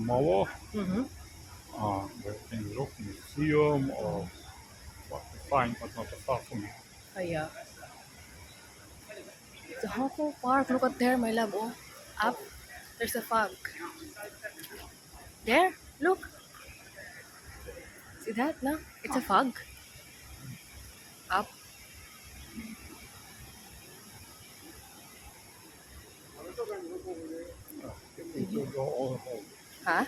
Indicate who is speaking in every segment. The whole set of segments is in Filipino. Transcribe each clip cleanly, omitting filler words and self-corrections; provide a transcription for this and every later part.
Speaker 1: tomorrow.
Speaker 2: Mm-hmm.
Speaker 1: We can look museum or what to find, but not too far from here.
Speaker 2: Oh, yeah. The Hong Kong Park. Look at there, my love. Oh, up. There's a fog. There. Look. See that? No, it's a fog. Up.
Speaker 1: The people go all home.
Speaker 2: Huh?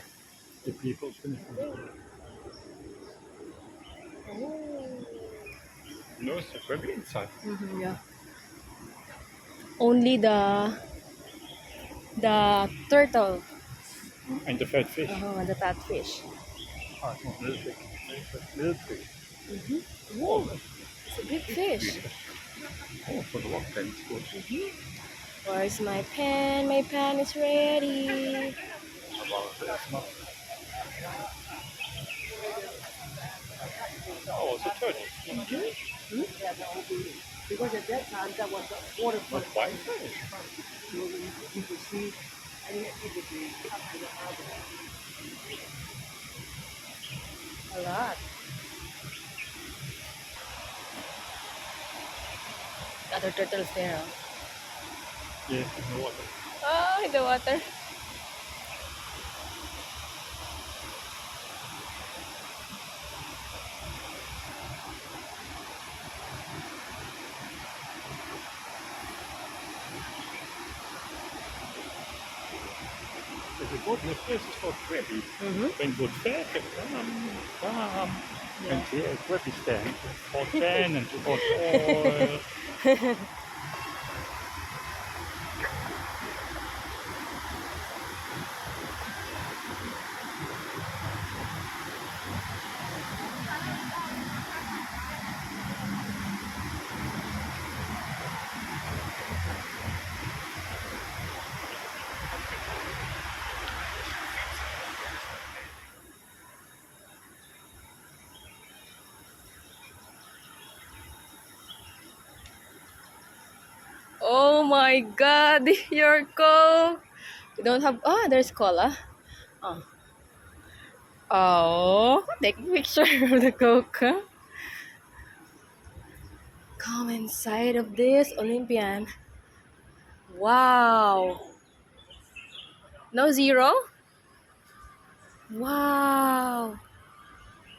Speaker 1: The people finish.
Speaker 2: Oh.
Speaker 1: No, it's a very inside.
Speaker 2: Mm-hmm, yeah. Only the turtle.
Speaker 1: And the fat fish.
Speaker 2: The catfish.
Speaker 1: It's not little fish. It's little fish.
Speaker 2: Mm-hmm.
Speaker 1: Oh,
Speaker 2: Ooh, it's a big fish.
Speaker 1: oh, for the rock pen, it's good.
Speaker 2: Where's my pen? My pen is ready.
Speaker 1: About this, no? Oh, it's a turtle.
Speaker 2: Hmm?
Speaker 3: Because at that time that was the water
Speaker 1: Not white fish.
Speaker 3: you could see and it would be up to the harbor.
Speaker 2: A lot. Other turtles there.
Speaker 1: Yes, in the water.
Speaker 2: Oh, in the water.
Speaker 1: There's a good in the place is called Krabby.
Speaker 2: Mm-hmm.
Speaker 1: When good fair, bam. And
Speaker 2: Yeah.
Speaker 1: the Krabby stand for 10 and to got oil.
Speaker 2: Oh my God, your Coke. You don't have. Ah, there's cola. Oh, oh, take a picture of the Coke. Huh? Come inside of this Olympian. Wow. No zero. Wow.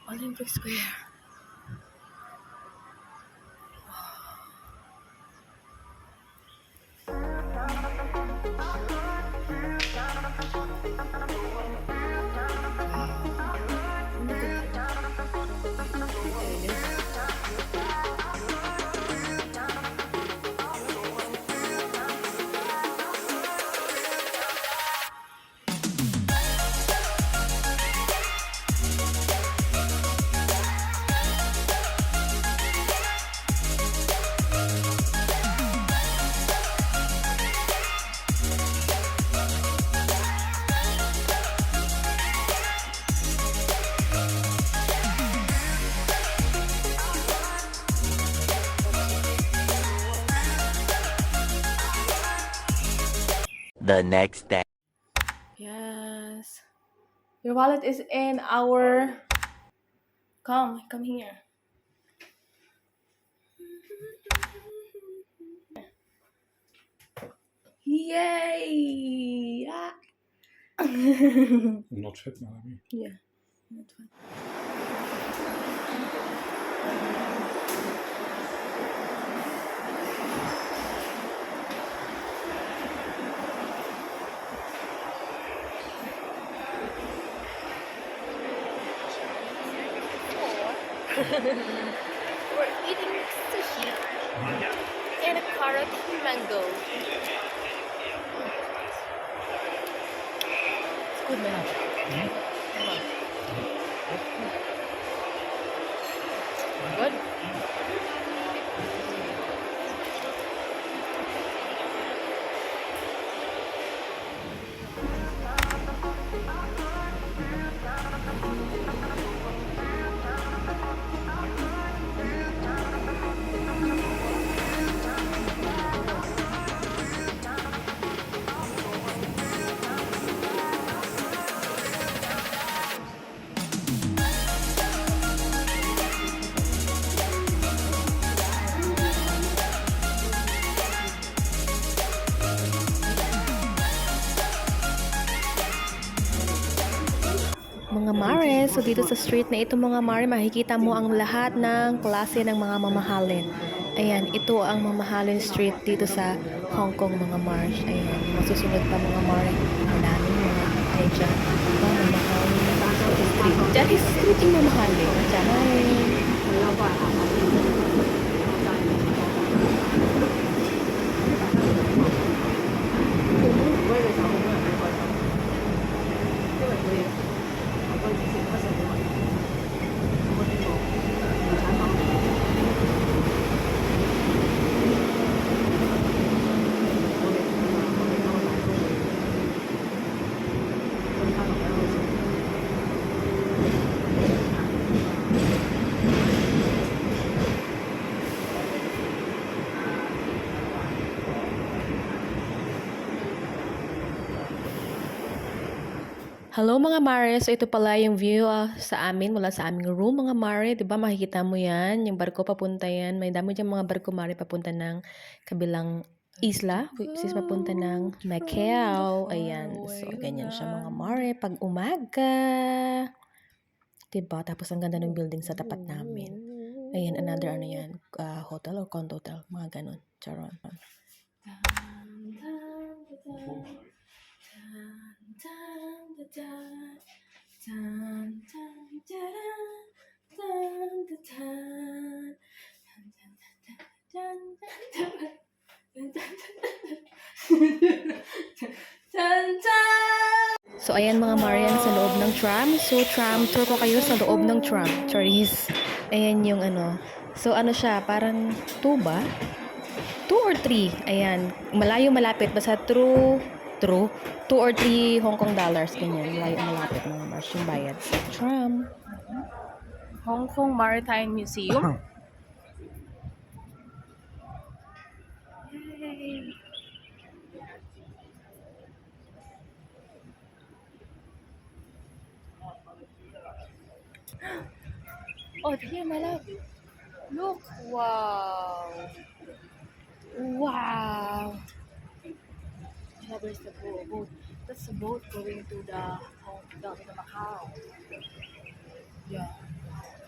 Speaker 2: Olympic Square.
Speaker 4: The next day.
Speaker 2: Yes. Your wallet is in our. Come here. Yay! Ah.
Speaker 1: Not fit, maybe.
Speaker 2: Yeah, that's fine. We're eating sushi and a carrot mango. It's good, man. Good. mga mare. So dito sa street na ito mga mare, makikita mo ang lahat ng klase ng mga mamahalin. Ayan, ito ang mamahalin street dito sa Hong Kong mga mare. Ayan, masusunod pa mga mare. Maraming mga ay dyan. Mamahalin street. Dyan is street yung mamahalin. Dyan. Hello mga mare, so ito pala yung view sa amin, mula sa aming room mga mare, 'di ba? Makikita mo 'yan, yung barko papunta 'yan. May dami diyang mga barko mare papunta ng kabilang isla, which is papunta ng Macau. Ayan, so ganyan siya mga mare pag umaga. 'Di ba? Tapos ang ganda ng building sa tapat namin. Ayan, another ano 'yan, hotel or condo hotel, mga ganun. Charon. So ayan mga Marian sa loob ng tram. So tram tour ko kayo sa loob ng tram. Charis. Ayan yung ano. So ano siya, parang 2 ba? 2 or 3. Ayan. Malayo malapit. Basta true 2 or 3 Hong Kong dollars. Ganyan. Malayo malapit mga Mars yung bayad sa tram. Hong Kong Maritime Museum. Yay. Oh, here, my love. Look. Wow. Wow. Yeah, there's the boat. That's the boat going to the Macau. Yeah.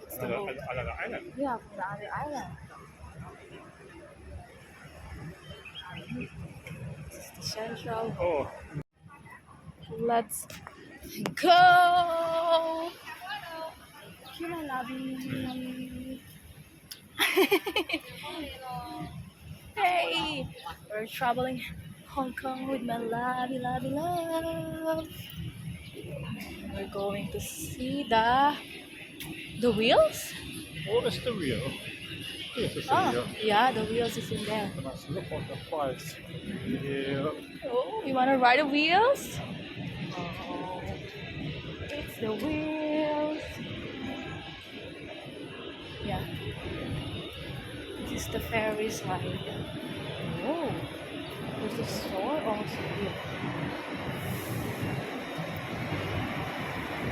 Speaker 2: It's the boat.
Speaker 1: Another island.
Speaker 2: Yeah, from the other island. This is the central.
Speaker 1: Oh,
Speaker 2: Let's go. Here, Lovie. Hey, we're traveling Hong Kong with my Lovie. We're going to see the wheels.
Speaker 1: what is the wheel? This is the
Speaker 2: Ah,
Speaker 1: wheel.
Speaker 2: yeah, the wheels is in there.
Speaker 1: Let's look on the price. Yeah.
Speaker 2: Oh, you wanna ride the wheels? Oh, it's the wheels. Yeah. This is the Ferris ride. Oh, there's a store also here.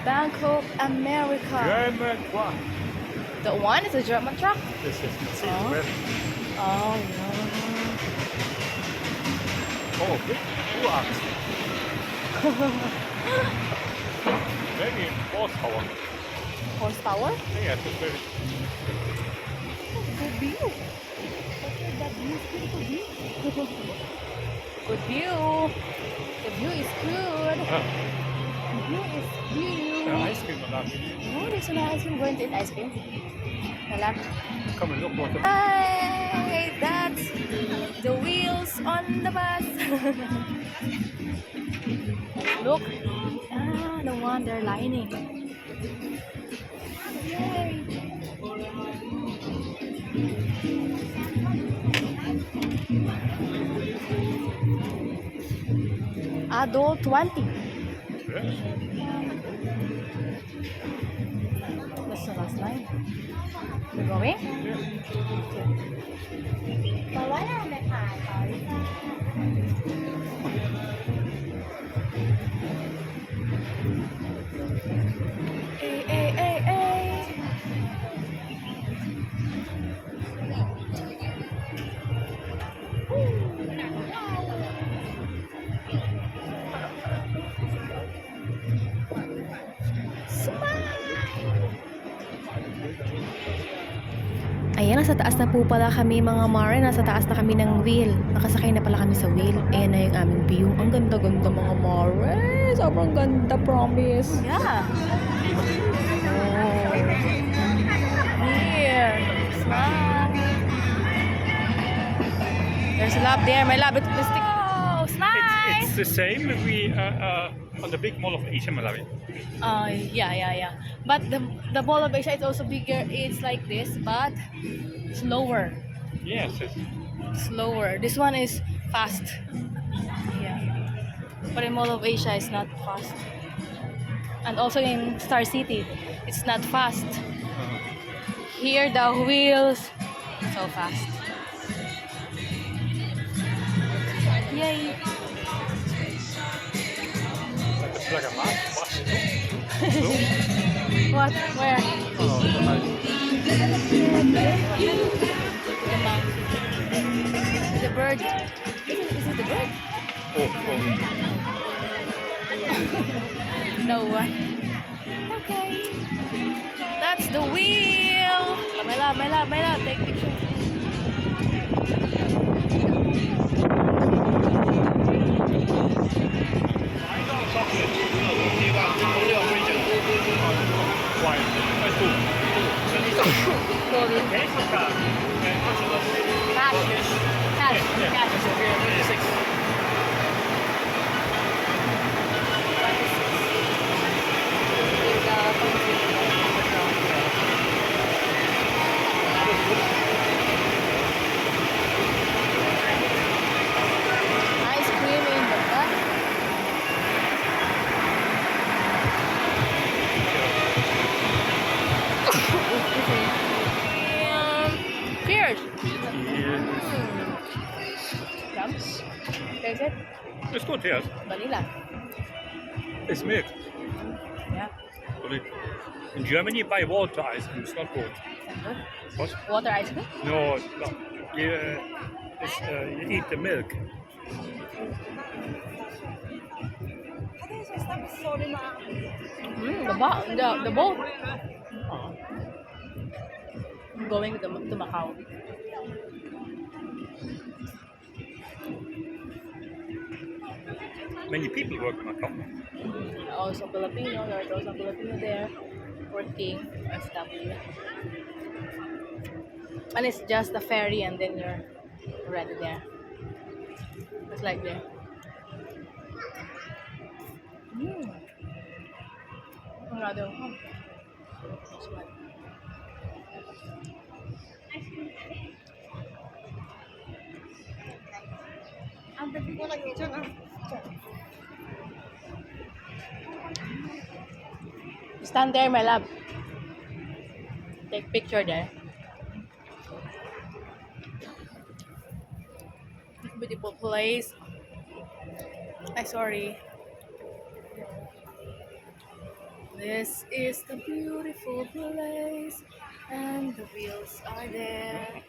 Speaker 2: Bank of America.
Speaker 1: German truck.
Speaker 2: The one is a German truck?
Speaker 1: This is
Speaker 2: Oh.
Speaker 1: Mercedes.
Speaker 2: Oh, yeah.
Speaker 1: Oh, big trucks. Maybe horsepower.
Speaker 2: Horsepower?
Speaker 1: Yeah, it's very.
Speaker 2: Good view. Look at that view. Beautiful view. Good view. The view is good. The view is view.
Speaker 1: Ice cream on that.
Speaker 2: Oh, there's an ice cream. Going to eat ice cream. Malap.
Speaker 1: Come and look what the.
Speaker 2: Hey, that's the wheels on the bus. Look. Ah, the one they're lining. Yay. Adult 20.
Speaker 1: Yes.
Speaker 2: That's the last line. We're going? Hey, hey, hey, hey. So Ayan, nasa taas na po pala kami mga Mare. Nasa taas na kami ng wheel. Nakasakay na pala kami sa wheel. Ayan na yung aming view. Ang ganda-ganda mga Mare. Sobrang ganda, promise. Yeah. Oh. Here. Smile. There's a lab there. My lab is stick. Oh, smile.
Speaker 1: It's the same if we on the big mall of Asia, Malawi.
Speaker 2: Yeah. But the ball of Asia is also bigger. It's like this, but slower.
Speaker 1: Yes.
Speaker 2: Slower. This one is fast. Yeah. But in Mall of Asia is not fast. And also in Star City, it's not fast. Here the wheels so fast. Yay!
Speaker 1: It's like a bus.
Speaker 2: What? Where?
Speaker 1: Oh,
Speaker 2: The mountain. The bird. Is it the bird? No one. Okay. That's the wheel. My love. Take picture. Ice cream in the back. Cheers. Yums. Taste it.
Speaker 1: It's good, yes.
Speaker 2: Vanilla.
Speaker 1: It's milk.
Speaker 2: Yeah.
Speaker 1: But in Germany, buy water ice cream. It's not good. What?
Speaker 2: Water ice cream.
Speaker 1: No, you eat the milk.
Speaker 2: The boat. Going to Macau.
Speaker 1: Many people work in Hongkong.
Speaker 2: Also Filipino. There's also Filipino there working SW. And it's just a ferry and then you're already there. It's like there. Another one. This one. Stand there, my love. Take picture there. Beautiful place. Sorry. This is the beautiful place, and the wheels are there.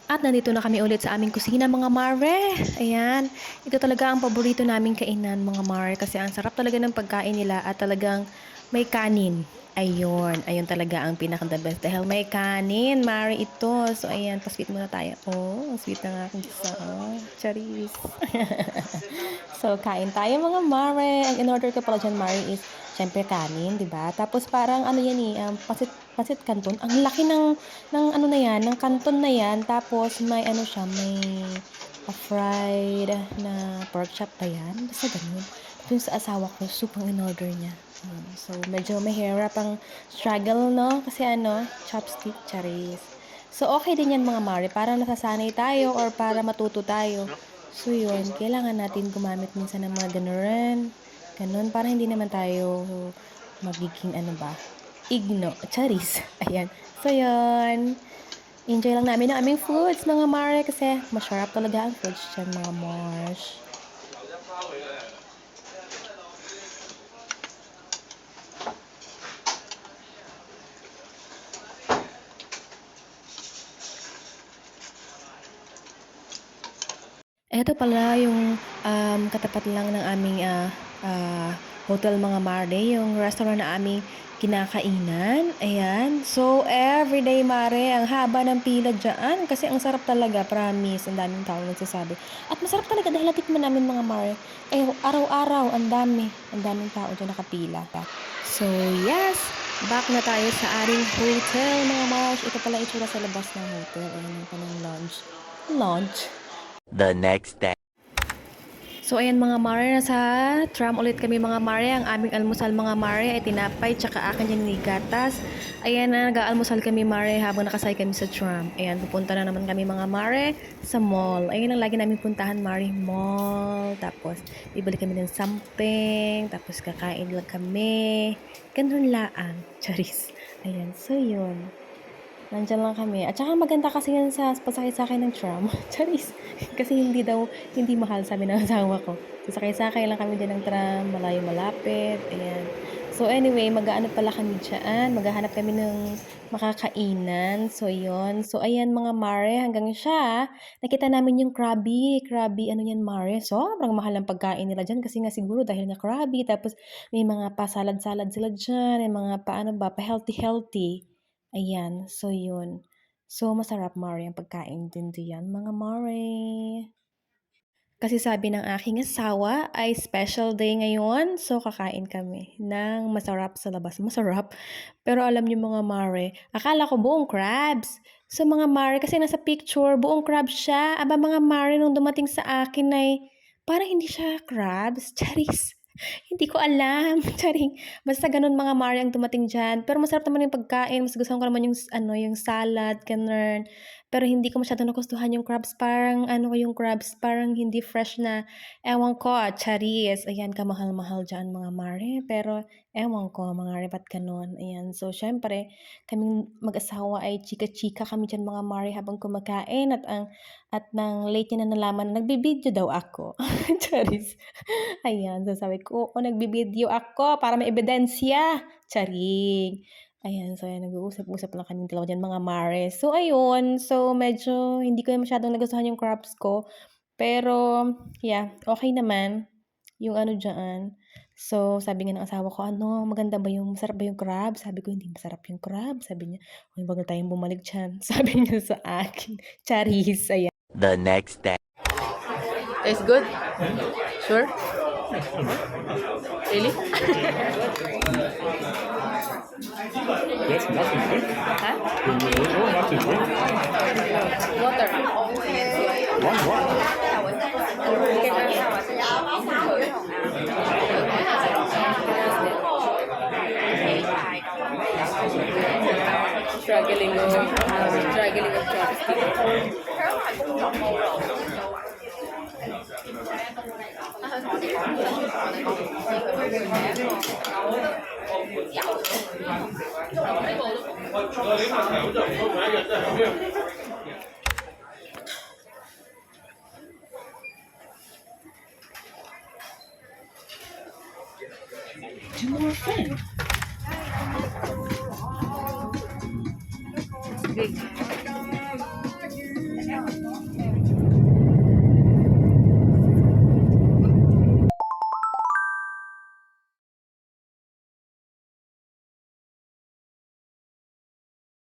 Speaker 2: At nandito na kami ulit sa aming kusina mga Mare. Ayan. Ito talaga ang paborito naming kainan mga Mare kasi ang sarap talaga ng pagkain nila at talagang may kanin. Ayun. Ayun talaga ang pinaka-the best dahil may kanin. Mare ito. So ayan. Pa-sweet muna tayo. Oh, sweet na nga aking gisa. Oh, charis. So kain tayo mga Mare. Ang in-order ko pala dyan Mare is syempre kanin, di ba? Tapos parang ano yan pasit canton. Ang laki ng ano na yan, ng canton na yan. Tapos may ano siya, may fried na pork chop pa yan. Basta ganun. Yung sa asawa ko, soup ang in-order niya. So medyo mahirap ang struggle, no? Kasi ano, chopstick, charis. So okay din yan mga Mare. Para nasasanay tayo or para matuto tayo. So yun, kailangan natin gumamit minsan ng mga ganun. Ganun, para hindi naman tayo magiging ano ba, igno, charis. Ayan. So, yun. Enjoy lang namin ang aming foods, mga Mare, kasi masarap talaga ang foods dyan, mga Mars. Eto pala yung katapat lang ng aming hotel mga Mare, yung restaurant na aming kinakainan. Ayan. So, everyday Mare, ang haba ng pila dyan. Kasi ang sarap talaga, promise. Ang daming tao nagsasabi. At masarap talaga dahil natikman namin mga Mare. Eh, araw-araw, ang dami. Ang daming tao dyan nakapila. So, yes. Back na tayo sa ating hotel, mga Mars. Ito pala itsura sa labas ng hotel. Ayan yung panang lounge. Lounge.
Speaker 4: The next day.
Speaker 2: So, ayan mga Mare, nasa tram ulit kami mga Mare. Ang aming almusal mga Mare ay tinapay, tsaka akin yan ni gatas. Ayan na, nag-aalmusal kami Mare habang nakasay kami sa tram. Ayan, pupunta na naman kami mga Mare sa mall. Ayan ang lagi namin puntahan Mare, mall. Tapos, bibili kami ng something. Tapos, kakain lang kami. Ganun laang. Charis. Ayan, so yun. Nandiyan lang kami. At saka maganda kasi yan sa pasakay sa akin ng tram. Charis. Kasi hindi mahal sabi ng asawa ko. Sasakay-sakay lang kami din ng tram, malayo malapit. Ayan. So anyway, mag-aano pala kami dyan. Maghahanap kami ng makakainan. So yun. So ayan mga Mare, hanggang siya. Nakita namin yung Krabby. Krabby, ano yan Mare? Sobrang mahal ang pagkain nila dyan. Kasi nga siguro dahil nga Krabby. Tapos may mga pa-salad-salad sila dyan. May mga paano ba, pa-healthy-healthy. Ayan, so yun. So, masarap Mare ang pagkain din diyan, mga Mare. Kasi sabi ng aking asawa ay special day ngayon, so kakain kami ng masarap sa labas. Masarap. Pero alam niyo mga Mare, akala ko buong crabs. So mga Mare, kasi nasa picture, buong crabs siya. Aba mga Mare, nung dumating sa akin ay parang hindi siya crabs. Charis. Hindi ko alam. Charing. Basta ganun mga Mare ang dumating dyan. Pero masarap naman yung pagkain. Mas gusto ko naman yung salad, ganun. Pero hindi ko masyado nagustuhan yung crabs. Parang, yung crabs, parang hindi fresh na. Ewan ko, charis. Ayan, kamahal-mahal dyan mga Mare. Pero, ewan ko, mga Mare, ba't ganun? Ayan. So, syempre, kaming mag-asawa ay chika-chika kami dyan mga Mare habang kumakain. At nang late niya na nalaman na nagbibideo daw ako. Charis. Ayan, so sabi ko, nagbibideo ako para may ebidensya. Charing. Ayan, so ayan, nag-uusap-usap lang kami dalawa dyan, mga Mare. So, ayun. So, medyo hindi ko masyadong nagustuhan yung crops ko. Pero, yeah, okay naman. Yung ano dyan. So, sabi nga ng asawa ko, masarap ba yung crab? Sabi ko, hindi masarap yung crab. Sabi niya, wag na tayong bumalik dyan. Sabi niya sa akin. Charis, ayan.
Speaker 4: The next day.
Speaker 2: Tastes good? Sure? Really?
Speaker 1: Yes, nothing drink.
Speaker 2: Huh?
Speaker 1: No, nothing drink.
Speaker 2: Water.
Speaker 1: One.
Speaker 2: Struggling with chopstick.
Speaker 3: Two more friends. Big.